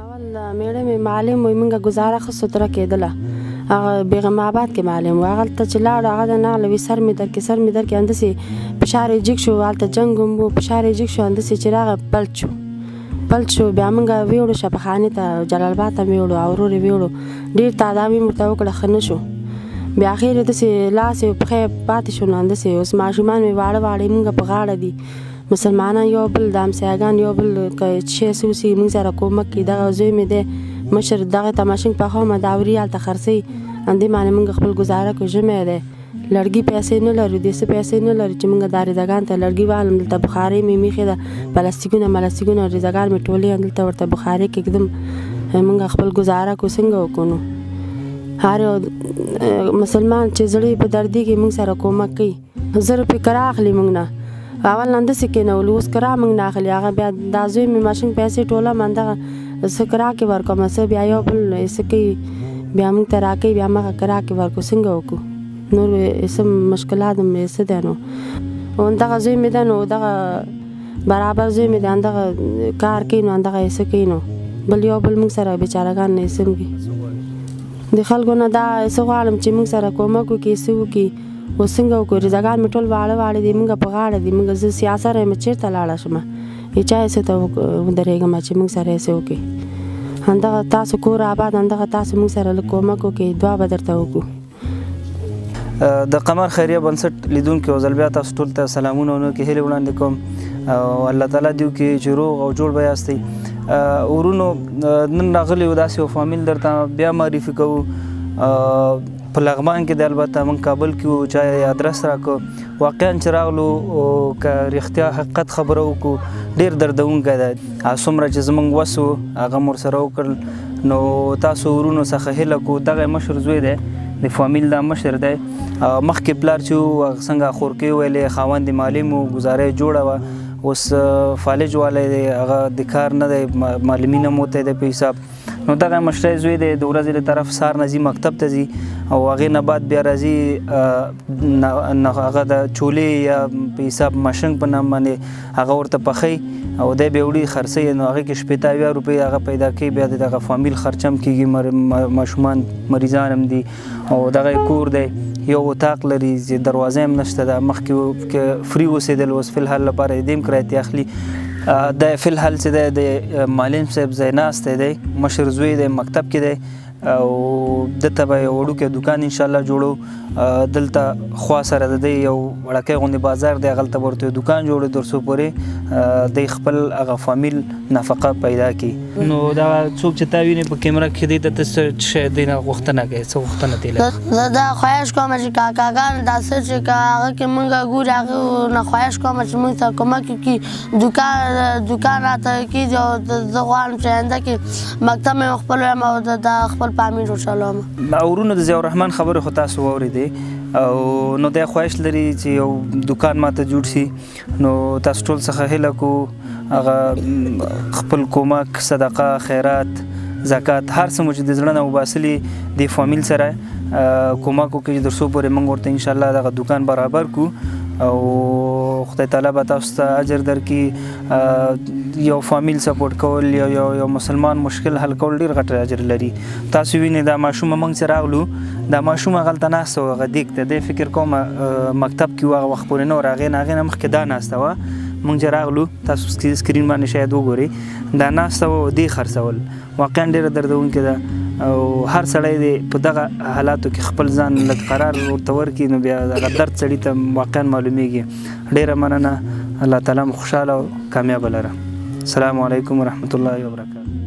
اول میړه مې معلم وي موږ ګزاره ښه ستره کېدله هغه بیغم آباد کې معلم و هغلته چې لاړو هغه د نغله وي سر مې درکې همداسې فشار یې جګ شو هلته جنګ هم و فشار یې جګ شو همداسې چې راغی پلټ شو بیا موږ ویوړو شفاخانې ته جلال آباد ته مې ویوړو او ورور یې ویوړو ډېر تعدام یې ورته وکړه ښه نه شو بیا اخر یې داسې لاس یې پښې پاتې شو نو همداسې اوس ماشومان مې واړه موږ په غاړه دي مسلمانان یو بل د همسایګان یو بل که شی څه وسي موږ سره کومک کوي دغه زوی مې دی مشر دغه ته ماشین پخومه داوري هلته خرڅوي همدې باندې موږ خپل ګزاره کوو ژمی دی لرګي پیسې نه لرو دې څه پیسې نه لرو چې موږ دا ریزګان ته لرګي والم دلته بخارۍ مې میښې ده پلاستیکونه ریزګان مې ټولې دلته ورته بخارۍ کېږدم موږ خپل ګزاره کوو څنګه وکړو نو هر یو مسلمان چې زړه یې په دردي کې موږ سره کومک کوي 1000 روپۍ کرا اخلي موږ نه اول همداسې کېنولو اوس کرا موږ نه اخلي هغه بیا دا زوی مې ماشین پیسې ټوله همدغه څه کرا کې ورکوم څه بیا یو بل څه کوي بیا موږ ته راکوي بیا همغه کرا کې ورکو څنګه وکړو نور څه مشکلات هم څه دی نو همدغه زوی مې دی نو دغه برابر زوی مې دی همدغه کار کوي نو همدغه یې څه کوي نو بل یو بل موږ سره بیچارهګان نه څه کوي د خلکو نه دا څه غواړم چې موږ سره کومک وکړي څه وکړي اوس څنګه وکړو ریزګان مې ټول واړه دي موږ په غاړه دي موږ زه سیاست یم چېرته لاړه شم هېچا یې څه ته ودرېږم چې موږ سره یې څه وکړي همدغه تاسو کور آباد همدغه تاسو موږ سره لږ کومک وکړي دعا به درته وکړو د قمر خیریه بنسټ لیدونکو یو ځل بیا تاسو ټول ته سلامونه او نوکې هیلې وړاندې کوم او الله تعالی دې وکړي چې روغ او جوړ به یاستئ ورونو نن راغلی یو داسې یو فامیل درته بیا معرفي کوو په لغمان کې د البته موږ کابل کې وو چا یې ادرس راکړو واقعا چې راغلو که رښتیا حقیقت خبره وکړو ډېر دردونکی دی څومره چې زموږ وس و هغه مو ورسره وکړل نو تاسو ورونو څخه هیله کوو دغه مشر زوی دی د فامیل دا مشر دی مخکې پلار چې و څنګه خورکۍ ویلې خاوند یې معلم و ګزاره یې جوړه وه اوس فالج والی دی هغه د کار نه دی معلمین هم وتی دی په حساب نو دغه مشری زوی دی د ورځې له طرف سهار نه ځي مکتب ته ځي او هغې نه بعد بیا راځي هغه د چولې یا په حساب ماشنګ په نام باندې هغه ورته پخوي او دی بیا وړي خرڅوي نو هغې کې 80 روپۍ هغه پیدا کوي بیا د دغه فامیل خرچه هم کېږي ماشومان مریضان هم دي او دغه کور دی یو اتاق لري دروازه هم نشته ده مخکې فري اوسېدل اوس فلحال لپاره یې دیم کرایې اخلي د فلحال چې دی د معلم صاحب ځای ناستی دی مشر زوی دی مکتب کې دی او دته به یو وړوکی دوکان انشاءالله جوړو دلته خوا سره د دی یو وړکی غوندې بازار دی هغلته به ورته یو دوکان جوړو تر څو پورې دی خپل هغه فامیل نفقه پیدا کړي نو دا څوک چې تا ویني په کیمره کې دی ته څه شی دی نه غوښتنه کوي څه غوښتنه دی زه دا خواهش کوم چې کاکاګان دا څه چې هغه کې موږ ګورو هغه نه خواهش کوم چې موږ ته کومک وکړي دوکان راته کېږي او زه غواړم چې آینده کې مکتب مې خپل وایم او د خپل فامیل وچلوم ورونو د ضیاءالرحمن خبرې خو تاسو واورېدې او نو دی خواهش لري چې یو دوکان ماته جوړ شي نو تاسو ټول څخه هیله کوو هغه خپل کومک صدقه خیرات زکات هر څه مو چې د زړه نه وباسلي د فامیل سره کومک وکړي تر څو پورې موږ ورته انشاءالله دغه دوکان برابر کړو او خدای تعالی به تاسو ته اجر درکړي یو فامیل سپورټ کول یو مسلمان مشکل حل کول ډېر غټ اجر لري تاسو وینئ دا ماشوم موږ چې راغلو دا ماشوم هغلته ناسته وه هغه دیګ ته دی فکر کوم مکتب کې و هغه وخت پورې نه و هغې نه مخکې دا ناسته وه موږ چې راغلو تاسو سکرین باندې شاید وګورئ دا ناسته وه دی خرڅول واقعا ډېره دردونکې ده او هر سړی دی په دغه حالاتو کې خپل ځان لږ قرار ورته ورکړي نو بیا دغه درد سړي ته واقعا معلومیږي ډېره مننه الله تعالی مو خوشحاله او کامیابه لره السلام علیکم ورحمت الله وبرکاته